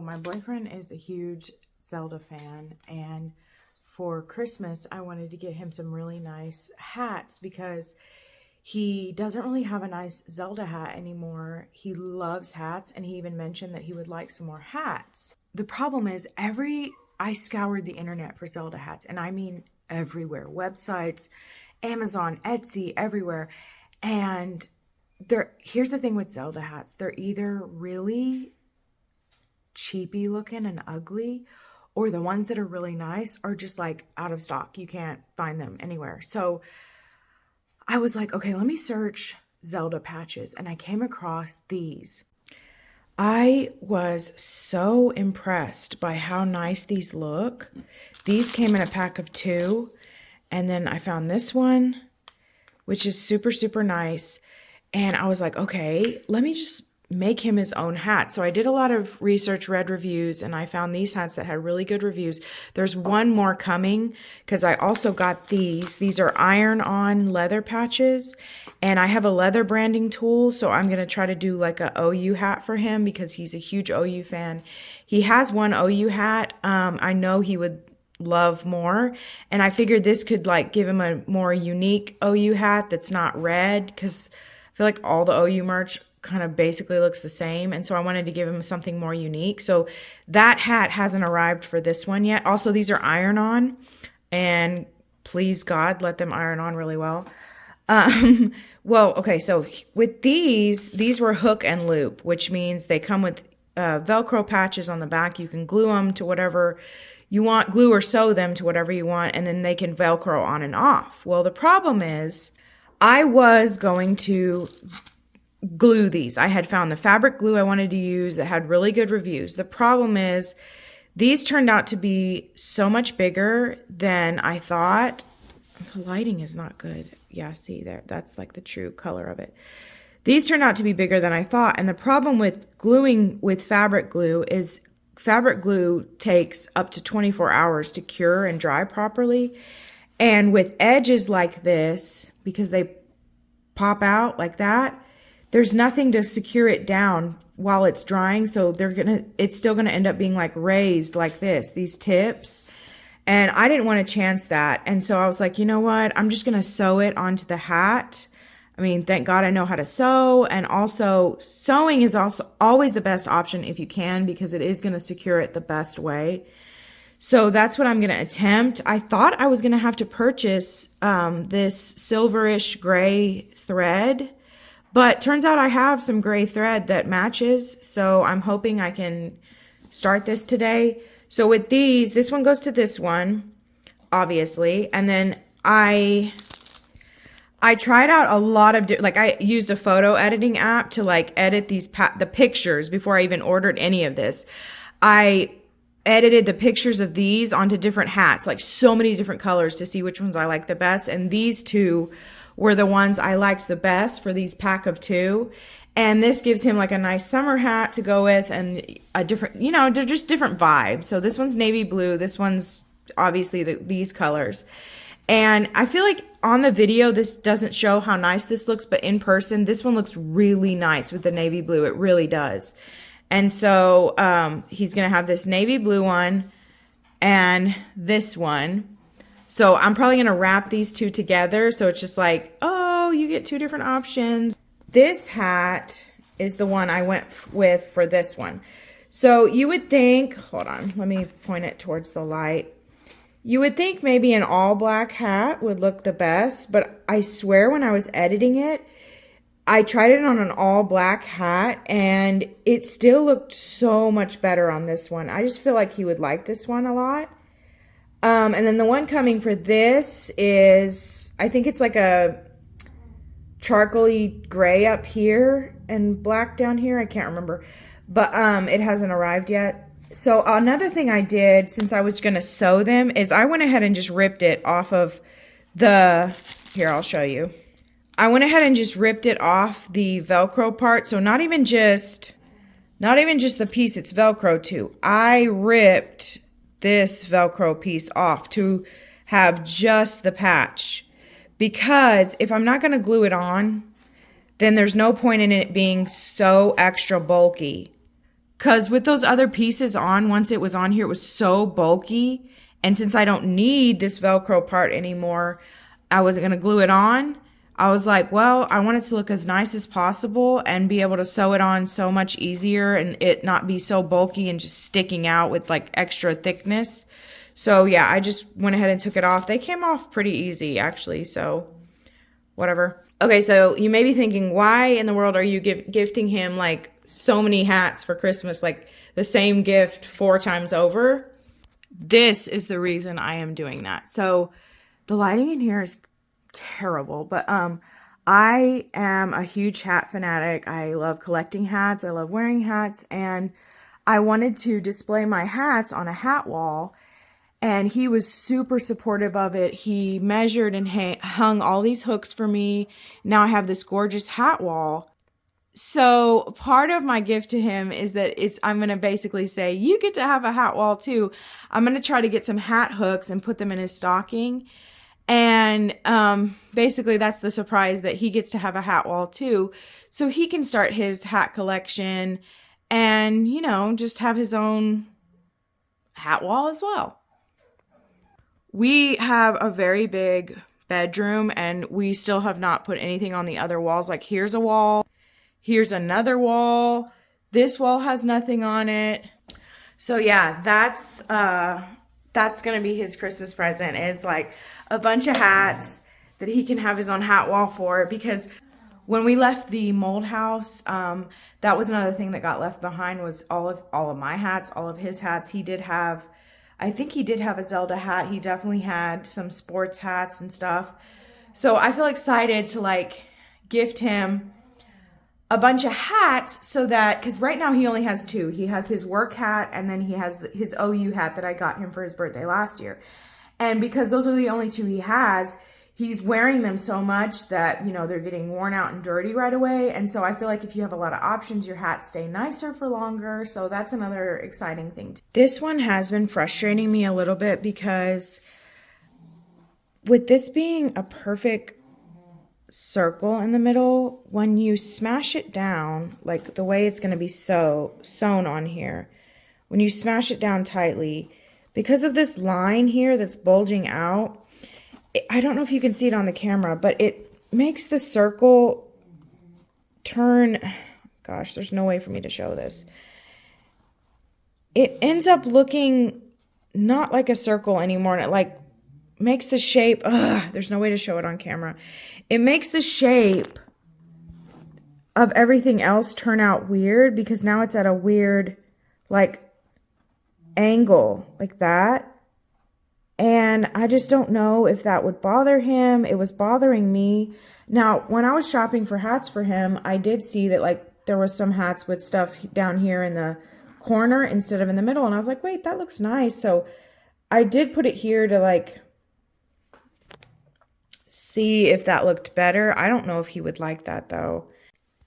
my boyfriend is a huge Zelda fan, and for Christmas I wanted to get him some really nice hats because he doesn't really have a nice Zelda hat anymore. He loves hats, and he even mentioned that he would like some more hats. The problem is I scoured the internet for Zelda hats, and I mean everywhere. Websites, Amazon, Etsy, everywhere. And here's the thing with Zelda hats. They're either really cheapy looking and ugly, or the ones that are really nice are just like out of stock. You can't find them anywhere. So I was like, okay, let me search Zelda patches, and I came across these. I was so impressed by how nice these look. These came in a pack of 2, and then I found this one, which is super, super nice. And I was like, okay, let me just make him his own hat. So I did a lot of research, read reviews, and I found these hats that had really good reviews. There's one more coming because I also got these. These are iron-on leather patches, and I have a leather branding tool, so I'm going to try to do like a OU hat for him because he's a huge OU fan. He has one OU hat. I know he would love more, and I figured this could like give him a more unique OU hat that's not red, because I feel like all the OU merch kind of basically looks the same, and so I wanted to give him something more unique. So that hat hasn't arrived for this one yet. Also, these are iron-on, and please God, let them iron on really well. Well, okay, so with these were hook and loop, which means they come with Velcro patches on the back. You can glue them to whatever you want, glue or sew them to whatever you want, and then they can Velcro on and off. Well, the problem is I was going to glue these. I had found the fabric glue I wanted to use. It had really good reviews. The problem is these turned out to be so much bigger than I thought. The lighting is not good. Yeah, see there, that's like the true color of it. These turned out to be bigger than I thought. And the problem with gluing with fabric glue is fabric glue takes up to 24 hours to cure and dry properly. And with edges like this, because they pop out like that, there's nothing to secure it down while it's drying. So it's still gonna end up being like raised like this, these tips. And I didn't want to chance that. And so I was like, you know what? I'm just gonna sew it onto the hat. I mean, thank God I know how to sew. And also sewing is also always the best option if you can, because it is gonna secure it the best way. So that's what I'm gonna attempt. I thought I was gonna have to purchase this silverish gray thread, but turns out I have some gray thread that matches, so I'm hoping I can start this today. So with these, this one goes to this one, obviously, and then I tried out a lot of, like I used a photo editing app to like edit the pictures before I even ordered any of this. I edited the pictures of these onto different hats, like so many different colors to see which ones I like the best, and these two were the ones I liked the best for these pack of 2. And this gives him like a nice summer hat to go with, and a different, you know, they're just different vibes. So this one's navy blue. This one's obviously these colors. And I feel like on the video, this doesn't show how nice this looks, but in person, this one looks really nice with the navy blue. It really does. And so he's going to have this navy blue one and this one. So I'm probably going to wrap these two together. So it's just like, oh, you get 2 different options. This hat is the one I went with for this one. So you would think, hold on, let me point it towards the light. You would think maybe an all black hat would look the best, but I swear when I was editing it, I tried it on an all black hat and it still looked so much better on this one. I just feel like he would like this one a lot. And then the one coming for this is, I think it's like a charcoaly gray up here and black down here. I can't remember, but it hasn't arrived yet. So another thing I did since I was going to sew them is I went ahead and just ripped it off of here, I'll show you. I went ahead and just ripped it off the Velcro part. So not even just the piece it's Velcro to. I ripped this Velcro piece off to have just the patch, because if I'm not going to glue it on, then there's no point in it being so extra bulky, Because with those other pieces on, once it was on here, it was so bulky. And since I don't need this Velcro part anymore, I wasn't going to glue it on. I was like, well, I want it to look as nice as possible and be able to sew it on so much easier and it not be so bulky and just sticking out with like extra thickness. So yeah, I just went ahead and took it off. They came off pretty easy actually, so whatever. Okay, so you may be thinking, why in the world are you gifting him like so many hats for Christmas, like the same gift 4 times over? This is the reason I am doing that. So the lighting in here is terrible, but I am a huge hat fanatic. I love collecting hats. I love wearing hats, and I wanted to display my hats on a hat wall, and he was super supportive of it. He measured and hung all these hooks for me. Now I have this gorgeous hat wall. So part of my gift to him is that I'm going to basically say, you get to have a hat wall too. I'm going to try to get some hat hooks and put them in his stocking. And basically that's the surprise, that he gets to have a hat wall too. So he can start his hat collection and, you know, just have his own hat wall as well. We have a very big bedroom and we still have not put anything on the other walls. Like here's a wall. Here's another wall. This wall has nothing on it. So yeah, that's gonna be his Christmas present, is like a bunch of hats that he can have his own hat wall for. Because when we left the mold house, that was another thing that got left behind, was all of my hats, all of his hats. He did have, I think he did have a Zelda hat. He definitely had some sports hats and stuff. So I feel excited to like gift him a bunch of hats, so that, because right now he only has 2. He has his work hat and then he has his OU hat that I got him for his birthday last year. And because those are the only 2 he has, he's wearing them so much that, you know, they're getting worn out and dirty right away. And so I feel like if you have a lot of options, your hats stay nicer for longer. So that's another exciting thing. This one has been frustrating me a little bit, because with this being a perfect circle in the middle, when you smash it down, like the way it's going to be sewn on here, when you smash it down tightly, because of this line here that's bulging out, I don't know if you can see it on the camera, but it makes the circle turn, gosh, there's no way for me to show this. It ends up looking not like a circle anymore, and it like makes the shape, there's no way to show it on camera. It makes the shape of everything else turn out weird, because now it's at a weird like angle like that. And I just don't know if that would bother him. It was bothering me. Now, when I was shopping for hats for him, I did see that like there was some hats with stuff down here in the corner instead of in the middle. And I was like, wait, that looks nice. So I did put it here to like see if that looked better. I don't know if he would like that though.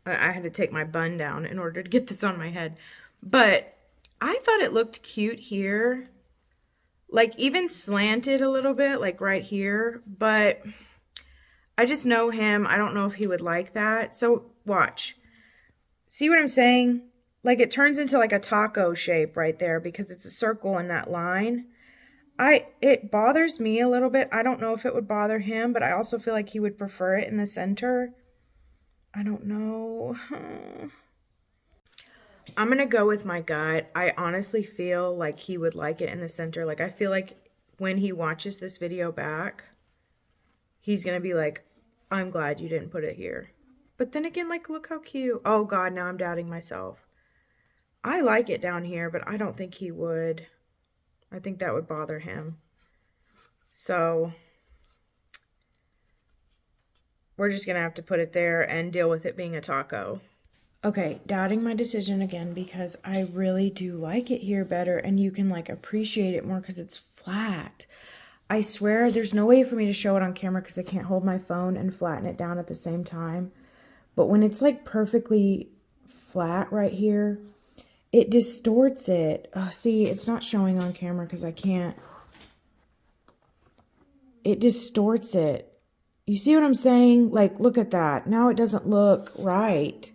I had to take my bun down in order to get this on my head. But I thought it looked cute here. Like even slanted a little bit, like right here. But I just know him. I don't know if he would like that. So watch. See what I'm saying? Like it turns into like a taco shape right there because it's a circle in that line. It bothers me a little bit. I don't know if it would bother him, but I also feel like he would prefer it in the center. I don't know. I'm going to go with my gut. I honestly feel like he would like it in the center. Like I feel like when he watches this video back, he's going to be like, I'm glad you didn't put it here. But then again, like, look how cute. Oh God, now I'm doubting myself. I like it down here, but I don't think he would. I think that would bother him. So we're just going to have to put it there and deal with it being a taco. Okay, doubting my decision again because I really do like it here better, and you can like appreciate it more because it's flat. I swear there's no way for me to show it on camera because I can't hold my phone and flatten it down at the same time. But when it's like perfectly flat right here, it distorts it. Oh, see, it's not showing on camera because I can't. It distorts it. You see what I'm saying? Like, look at that. Now it doesn't look right.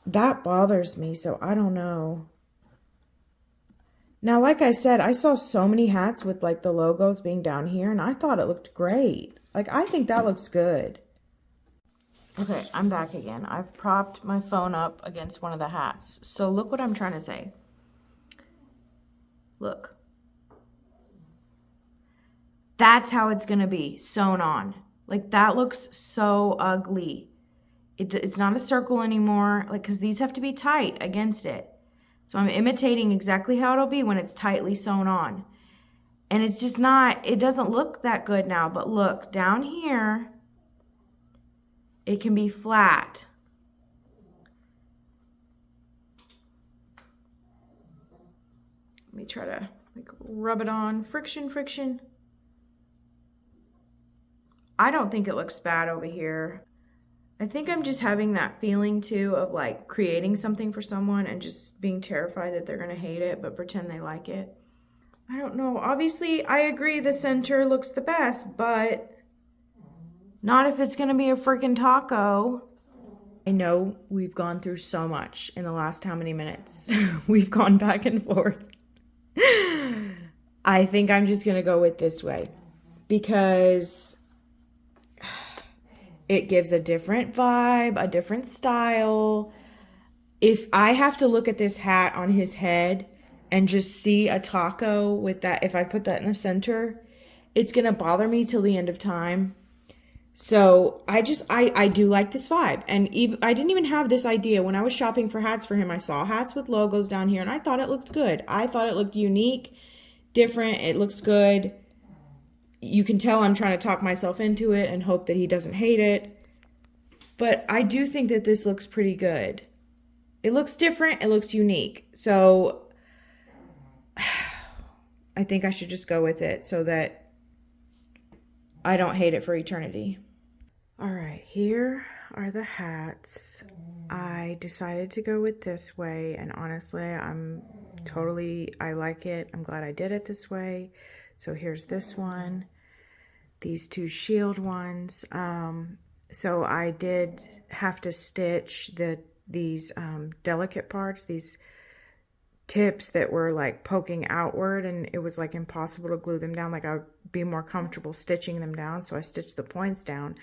that bothers me, so I don't know. Now, like I said, I saw so many hats with like the logos being down here, and I thought it looked great. Like, I think that looks good. Okay, I'm back again. I've propped my phone up against one of the hats. So look what I'm trying to say. Look. That's how it's going to be sewn on. Like, that looks so ugly. It's not a circle anymore, like, because these have to be tight against it. So I'm imitating exactly how it'll be when it's tightly sewn on. And it's just not, it doesn't look that good now. But look, down here, it can be flat. Let me try to like rub it on. Friction, friction. I don't think it looks bad over here. I think I'm just having that feeling too of like creating something for someone and just being terrified that they're gonna hate it but pretend they like it. I don't know. Obviously, I agree the center looks the best, but not if it's gonna be a freaking taco. I know we've gone through so much in the last how many minutes. We've gone back and forth. I think I'm just gonna go with this way because it gives a different vibe, a different style. If I have to look at this hat on his head and just see a taco with that, if I put that in the center, it's going to bother me till the end of time. So I do like this vibe. And even, I didn't even have this idea. When I was shopping for hats for him, I saw hats with logos down here and I thought it looked good. I thought it looked unique, different. It looks good. You can tell I'm trying to talk myself into it and hope that he doesn't hate it. But I do think that this looks pretty good. It looks different. It looks unique. So I think I should just go with it so that I don't hate it for eternity. All right, here are the hats. I decided to go with this way, and honestly, I like it. I'm glad I did it this way. So here's this one, these two shield ones. So I did have to stitch these delicate parts, these tips that were like poking outward, and it was like impossible to glue them down. Like I would be more comfortable stitching them down, so I stitched the points down.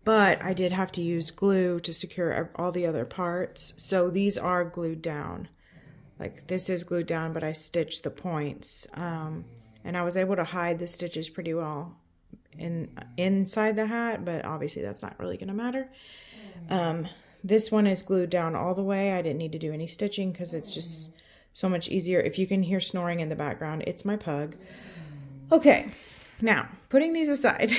But I did have to use glue to secure all the other parts. So these are glued down. Like this is glued down, but I stitched the points. And I was able to hide the stitches pretty well inside the hat, but obviously that's not really going to matter. This one is glued down all the way. I didn't need to do any stitching because it's just so much easier. If you can hear snoring in the background, it's my pug. Okay, now putting these aside,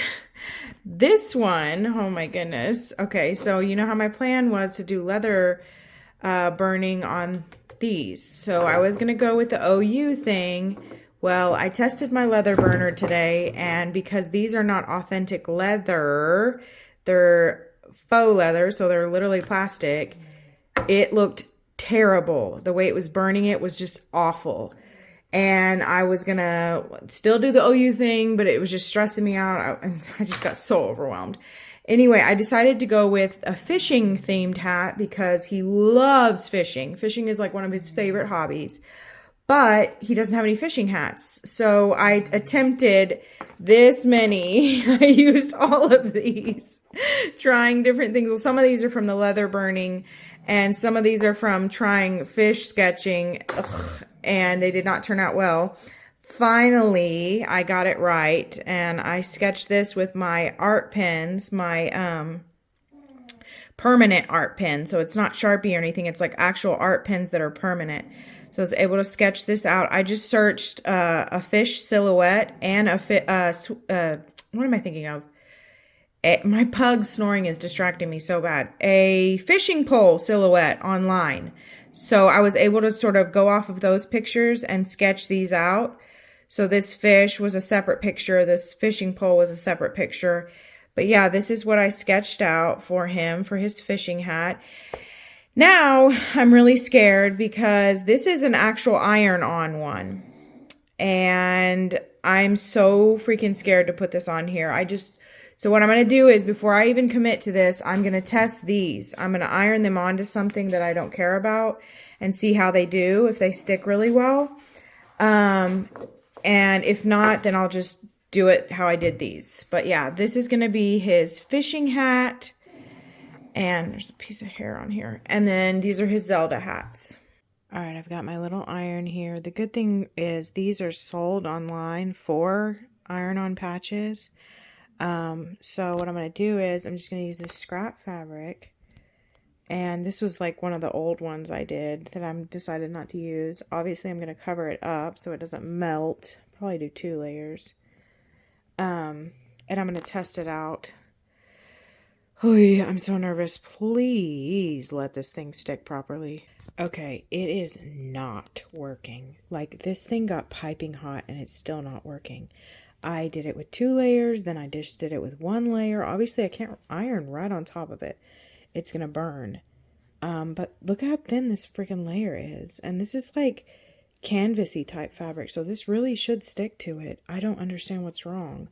this one, oh my goodness. Okay, so you know how my plan was to do leather burning on these. So I was going to go with the OU thing. Well, I tested my leather burner today, and because these are not authentic leather, they're faux leather, so they're literally plastic, it looked terrible. The way it was burning it was just awful. And I was going to still do the OU thing, but it was just stressing me out, and I just got so overwhelmed. Anyway, I decided to go with a fishing themed hat because he loves fishing. Fishing is like one of his favorite hobbies. But he doesn't have any fishing hats. So I attempted this many. I used all of these, trying different things. Well, some of these are from the leather burning, and some of these are from trying fish sketching. Ugh, and they did not turn out well. Finally, I got it right, and I sketched this with my art pens, my permanent art pen. So it's not Sharpie or anything. It's like actual art pens that are permanent. So I was able to sketch this out. I just searched a fish silhouette and what am I thinking of? My pug snoring is distracting me so bad. A fishing pole silhouette online. So I was able to sort of go off of those pictures and sketch these out. So this fish was a separate picture. This fishing pole was a separate picture. But yeah, this is what I sketched out for him for his fishing hat. Now, I'm really scared because this is an actual iron-on one. And I'm so freaking scared to put this on here. I just So what I'm going to do is, before I even commit to this, I'm going to test these. I'm going to iron them onto something that I don't care about and see how they do, if they stick really well. And if not, then I'll just do it how I did these. But yeah, this is going to be his fishing hat. And there's a piece of hair on here. And then these are his Zelda hats. All right, I've got my little iron here. The good thing is these are sold online for iron-on patches. So what I'm going to do is I'm just going to use this scrap fabric. And this was like one of the old ones I did that I decided not to use. Obviously, I'm going to cover it up so it doesn't melt. Probably do 2 layers. And I'm going to test it out. Oh, yeah, I'm so nervous. Please let this thing stick properly. Okay, it is not working. Like, this thing got piping hot and it's still not working. I did it with 2 layers, then I just did it with 1 layer. Obviously, I can't iron right on top of it. It's going to burn. But look how thin this freaking layer is. And this is like canvasy type fabric, so this really should stick to it. I don't understand what's wrong.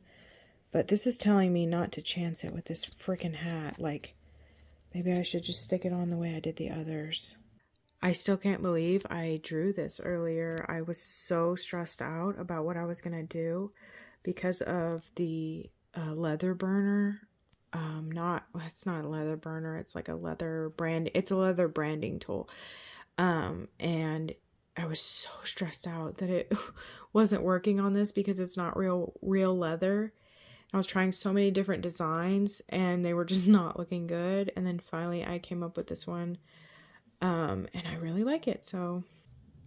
But this is telling me not to chance it with this freaking hat. Like, maybe I should just stick it on the way I did the others. I still can't believe I drew this earlier. I was so stressed out about what I was going to do because of the leather burner. It's not a leather burner. It's like a leather branding tool. And I was so stressed out that it wasn't working on this because it's not real leather. I was trying so many different designs and they were just not looking good. And then finally I came up with this one. And I really like it. So,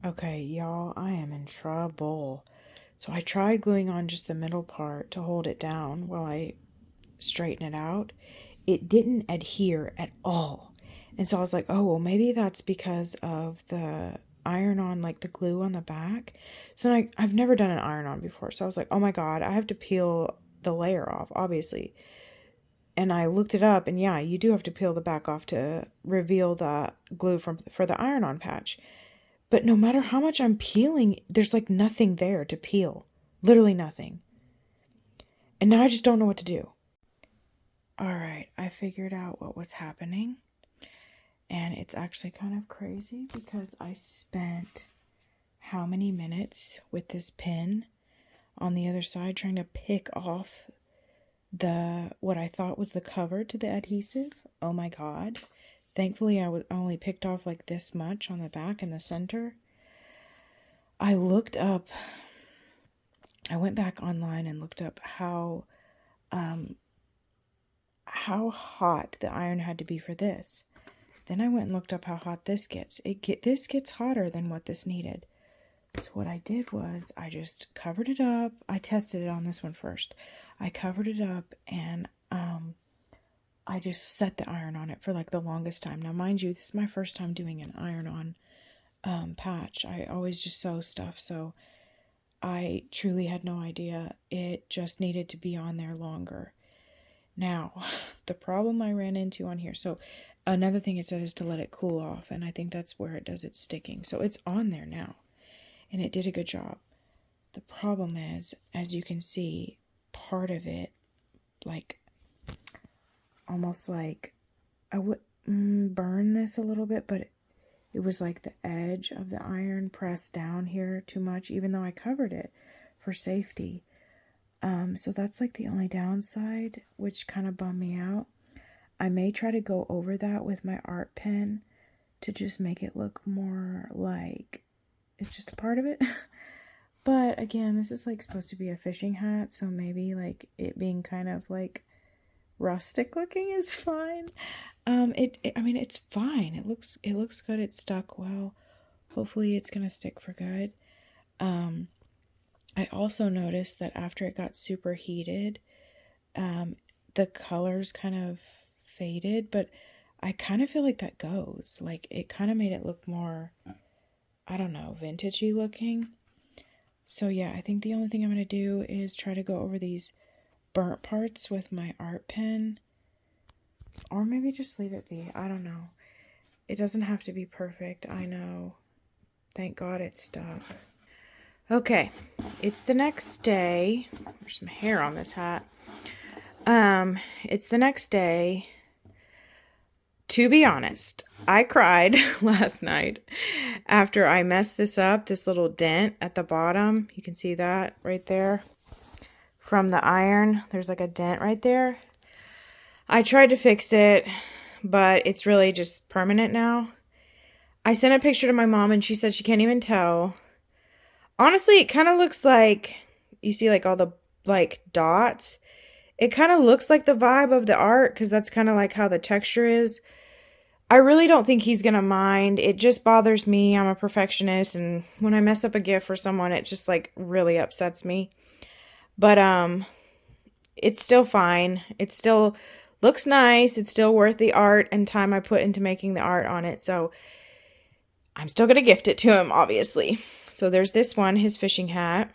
okay, y'all, I am in trouble. So I tried gluing on just the middle part to hold it down while I straighten it out. It didn't adhere at all. And so I was like, oh, well, maybe that's because of the iron-on, like the glue on the back. So I've never done an iron-on before. So I was like, oh my God, I have to peel the layer off, obviously. And I looked it up, and yeah, you do have to peel the back off to reveal the glue for the iron-on patch. But no matter how much I'm peeling, there's like nothing there to peel. Literally nothing. And now I just don't know what to do. All right, I figured out what was happening. And it's actually kind of crazy because I spent how many minutes with this pin on the other side trying to pick off what I thought was the cover to the adhesive. Oh my God. Thankfully, I only picked off like this much on the back and the center. I went back online and looked up how hot the iron had to be for this. Then I went and looked up how hot this gets. This gets hotter than what this needed. So what I did was I just covered it up. I tested it on this one first. I covered it up and I just set the iron on it for like the longest time. Now, mind you, this is my first time doing an iron-on patch. I always just sew stuff, so I truly had no idea. It just needed to be on there longer. Now, the problem I ran into on here, so another thing it said is to let it cool off, and I think that's where it does its sticking. So it's on there now, and it did a good job. The problem is, as you can see, part of it, like, almost like, I would burn this a little bit, but it was like the edge of the iron pressed down here too much, even though I covered it for safety. So that's like the only downside, which kind of bummed me out. I may try to go over that with my art pen to just make it look more like it's just a part of it. But again, this is like supposed to be a fishing hat, so maybe like it being kind of like rustic looking is fine. I mean, it's fine. It looks good. It stuck well. Hopefully it's gonna stick for good. I also noticed that after it got super heated, the colors kind of faded, but I kind of feel like that goes. Like, it kind of made it look more, I don't know, vintagey looking. So yeah, I think the only thing I'm going to do is try to go over these burnt parts with my art pen. Or maybe just leave it be. I don't know. It doesn't have to be perfect, I know. Thank God it stuck. Okay, it's the next day. There's some hair on this hat. It's the next day. To be honest, I cried last night after I messed this up, this little dent at the bottom. You can see that right there from the iron. There's like a dent right there. I tried to fix it, but it's really just permanent now. I sent a picture to my mom and she said she can't even tell. Honestly, it kind of looks like, you see like all the like dots. It kind of looks like the vibe of the art because that's kind of like how the texture is. I really don't think he's going to mind. It just bothers me. I'm a perfectionist, and when I mess up a gift for someone, it just like really upsets me. But it's still fine. It still looks nice. It's still worth the art and time I put into making the art on it. So I'm still going to gift it to him, obviously. So there's this one, his fishing hat.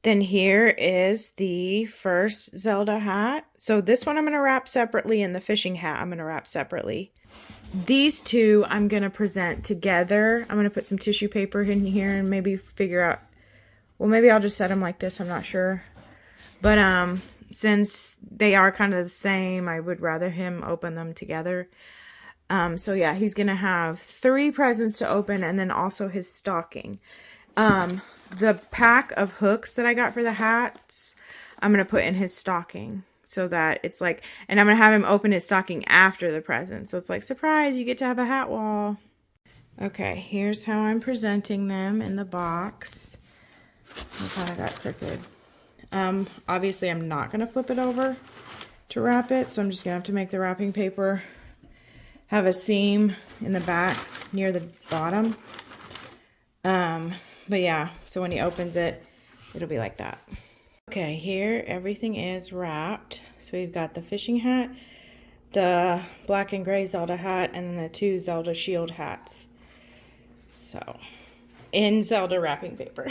Then here is the first Zelda hat. So this one I'm going to wrap separately, and the fishing hat I'm going to wrap separately. These two I'm going to present together. I'm going to put some tissue paper in here and maybe figure out, well, maybe I'll just set them like this. I'm not sure. But since they are kind of the same, I would rather him open them together. So yeah, he's going to have 3 presents to open and then also his stocking. The pack of hooks that I got for the hats, I'm going to put in his stocking so that it's like, and I'm going to have him open his stocking after the present. So it's like, surprise, you get to have a hat wall. Okay, here's how I'm presenting them in the box. This one kind of got crooked. Obviously I'm not going to flip it over to wrap it. So I'm just going to have to make the wrapping paper have a seam in the back near the bottom. But yeah, so when he opens it, it'll be like that. Okay, here everything is wrapped. So we've got the fishing hat, the black and gray Zelda hat, and then the 2 Zelda shield hats. So, in Zelda wrapping paper.